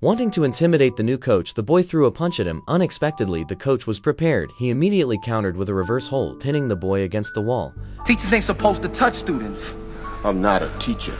Wanting to intimidate the new coach, the boy threw a punch at him. Unexpectedly, the coach was prepared. He immediately countered with a reverse hold, pinning the boy against the wall. Teachers ain't supposed to touch students. I'm not a teacher.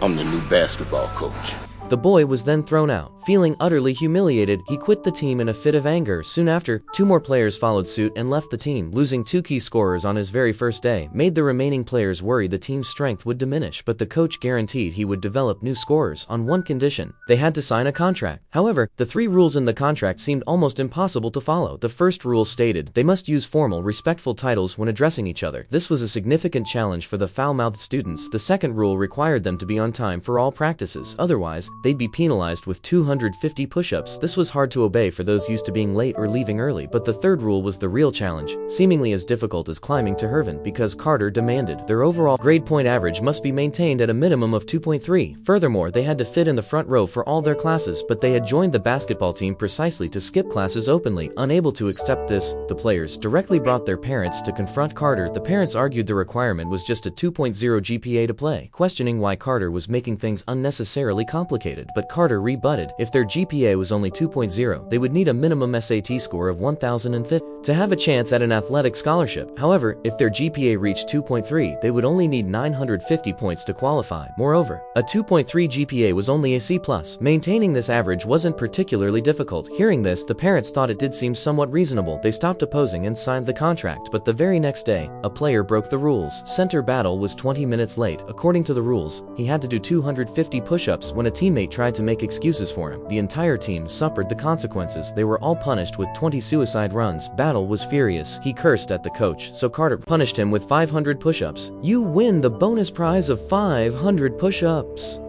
I'm the new basketball coach. The boy was then thrown out. Feeling utterly humiliated, he quit the team in a fit of anger. Soon after, 2 more players followed suit and left the team. Losing 2 key scorers on his very first day made the remaining players worry the team's strength would diminish, but the coach guaranteed he would develop new scorers on one condition: they had to sign a contract. However, the 3 rules in the contract seemed almost impossible to follow. The first rule stated they must use formal, respectful titles when addressing each other. This was a significant challenge for the foul-mouthed students. The second rule required them to be on time for all practices, otherwise they'd be penalized with 250 push-ups. This was hard to obey for those used to being late or leaving early, but the third rule was the real challenge, seemingly as difficult as climbing to Hervin, because Carter demanded their overall grade point average must be maintained at a minimum of 2.3. Furthermore, they had to sit in the front row for all their classes, but they had joined the basketball team precisely to skip classes openly. Unable to accept this, the players directly brought their parents to confront Carter. The parents argued the requirement was just a 2.0 GPA to play, questioning why Carter was making things unnecessarily complicated, but Carter rebutted if their GPA was only 2.0, they would need a minimum SAT score of 1,050 to have a chance at an athletic scholarship. However, if their GPA reached 2.3, they would only need 950 points to qualify. Moreover, a 2.3 GPA was only a C+. Maintaining this average wasn't particularly difficult. Hearing this, the parents thought it did seem somewhat reasonable. They stopped opposing and signed the contract, but the very next day, a player broke the rules. Center Battle was 20 minutes late. According to the rules, he had to do 250 push-ups when a teammate tried to make excuses for him. The entire team suffered the consequences. They were all punished with 20 suicide runs. Battle was furious. He cursed at the coach, so Carter punished him with 500 push-ups. You win the bonus prize of 500 push-ups.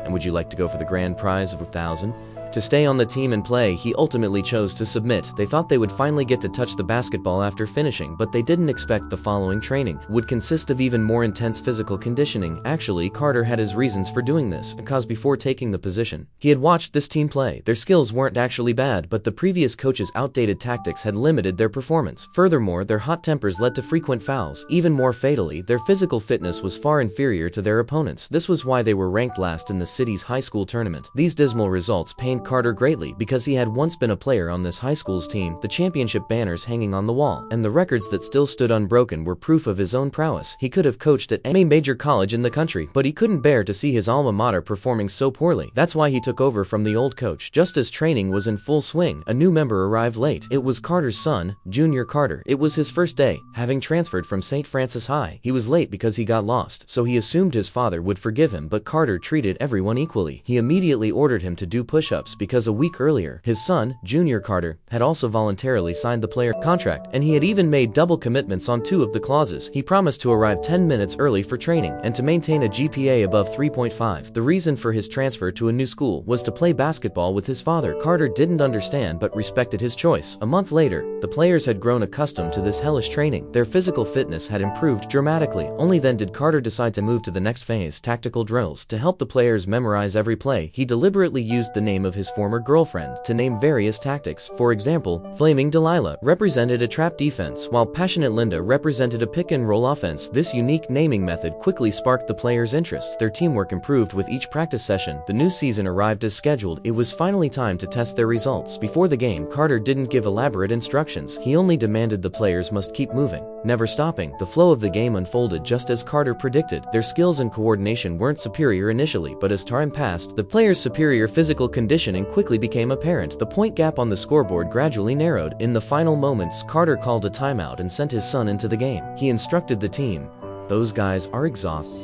And would you like to go for the grand prize of 1,000? To stay on the team and play, he ultimately chose to submit. They thought they would finally get to touch the basketball after finishing, but they didn't expect the following training would consist of even more intense physical conditioning. Actually, Carter had his reasons for doing this, because before taking the position, he had watched this team play. Their skills weren't actually bad, but the previous coach's outdated tactics had limited their performance. Furthermore, their hot tempers led to frequent fouls. Even more fatally, their physical fitness was far inferior to their opponents. This was why they were ranked last in the city's high school tournament. These dismal results pained Carter greatly, because he had once been a player on this high school's team. The championship banners hanging on the wall and the records that still stood unbroken were proof of his own prowess. He could have coached at any major college in the country, but he couldn't bear to see his alma mater performing so poorly. That's why he took over from the old coach. Just as training was in full swing, a new member arrived late. It was Carter's son, Junior Carter. It was his first day, having transferred from St. Francis High. He was late because he got lost, so he assumed his father would forgive him, but Carter treated everyone equally. He immediately ordered him to do push-ups because a week earlier, his son, Junior Carter, had also voluntarily signed the player contract, and he had even made double commitments on 2 of the clauses. He promised to arrive 10 minutes early for training and to maintain a GPA above 3.5. The reason for his transfer to a new school was to play basketball with his father. Carter didn't understand but respected his choice. A month later, the players had grown accustomed to this hellish training. Their physical fitness had improved dramatically. Only then did Carter decide to move to the next phase, tactical drills. To help the players memorize every play, he deliberately used the name of his former girlfriend to name various tactics. For example, Flaming Delilah represented a trap defense, while Passionate Linda represented a pick-and-roll offense. This unique naming method quickly sparked the players' interest. Their teamwork improved with each practice session. The new season arrived as scheduled. It was finally time to test their results. Before the game, Carter didn't give elaborate instructions. He only demanded the players must keep moving, never stopping. The flow of the game unfolded just as Carter predicted. Their skills and coordination weren't superior initially, but as time passed, the players' superior physical conditioning quickly became apparent. The point gap on the scoreboard gradually narrowed. In the final moments, Carter called a timeout and sent his son into the game. He instructed the team, "Those guys are exhausted.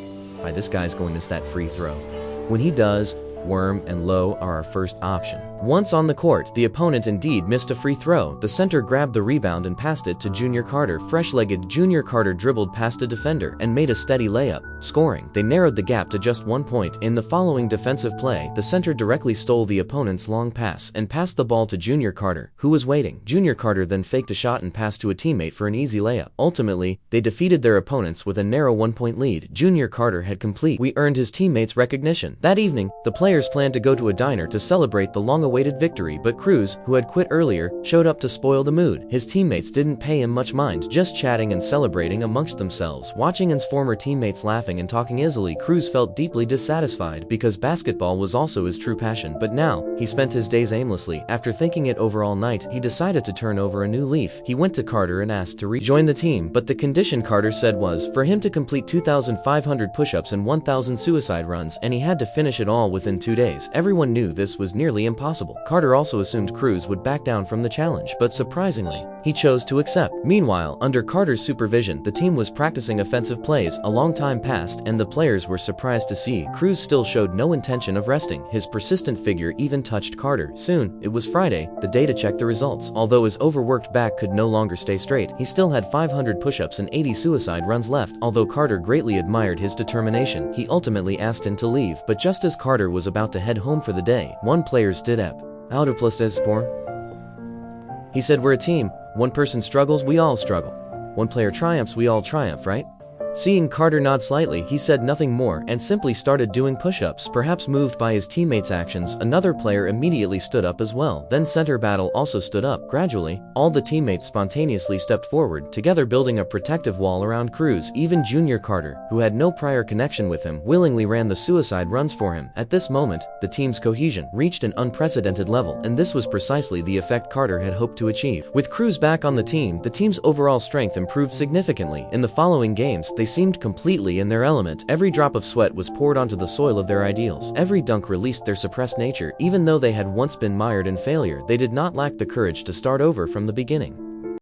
This guy's going to miss that free throw. When he does, Worm and Low are our first option." Once on the court, the opponent indeed missed a free throw. The center grabbed the rebound and passed it to Junior Carter. Fresh-legged Junior Carter dribbled past a defender and made a steady layup, scoring. They narrowed the gap to just 1 point. In the following defensive play, the center directly stole the opponent's long pass and passed the ball to Junior Carter, who was waiting. Junior Carter then faked a shot and passed to a teammate for an easy layup. Ultimately, they defeated their opponents with a narrow 1-point lead. Junior Carter had complete. We earned his teammates recognition. That evening, the players planned to go to a diner to celebrate the long long-awaited victory, but Cruz, who had quit earlier, showed up to spoil the mood. His teammates didn't pay him much mind, just chatting and celebrating amongst themselves. Watching his former teammates laughing and talking easily, Cruz felt deeply dissatisfied because basketball was also his true passion, but now, he spent his days aimlessly. After thinking it over all night, he decided to turn over a new leaf. He went to Carter and asked to rejoin the team, but the condition Carter said was for him to complete 2,500 push-ups and 1,000 suicide runs, and he had to finish it all within 2 days. Everyone knew this was nearly impossible. Carter also assumed Cruz would back down from the challenge, but surprisingly, he chose to accept. Meanwhile, under Carter's supervision, the team was practicing offensive plays. A long time passed, and the players were surprised to see Cruz still showed no intention of resting. His persistent figure even touched Carter. Soon, it was Friday, the day to check the results. Although his overworked back could no longer stay straight, he still had 500 push-ups and 80 suicide runs left. Although Carter greatly admired his determination, he ultimately asked him to leave. But just as Carter was about to head home for the day, one player stood up. Out of plus sport. He said, we're a team. One person struggles, we all struggle. One player triumphs, we all triumph, right? Seeing Carter nod slightly, he said nothing more and simply started doing push-ups. Perhaps moved by his teammates' actions, another player immediately stood up as well. Then Center Battle also stood up. Gradually, all the teammates spontaneously stepped forward, together building a protective wall around Cruz. Even Junior Carter, who had no prior connection with him, willingly ran the suicide runs for him. At this moment, the team's cohesion reached an unprecedented level, and this was precisely the effect Carter had hoped to achieve. With Cruz back on the team's overall strength improved significantly. In the following games, they seemed completely in their element. Every drop of sweat was poured onto the soil of their ideals. Every dunk released their suppressed nature. Even though they had once been mired in failure, they did not lack the courage to start over from the beginning.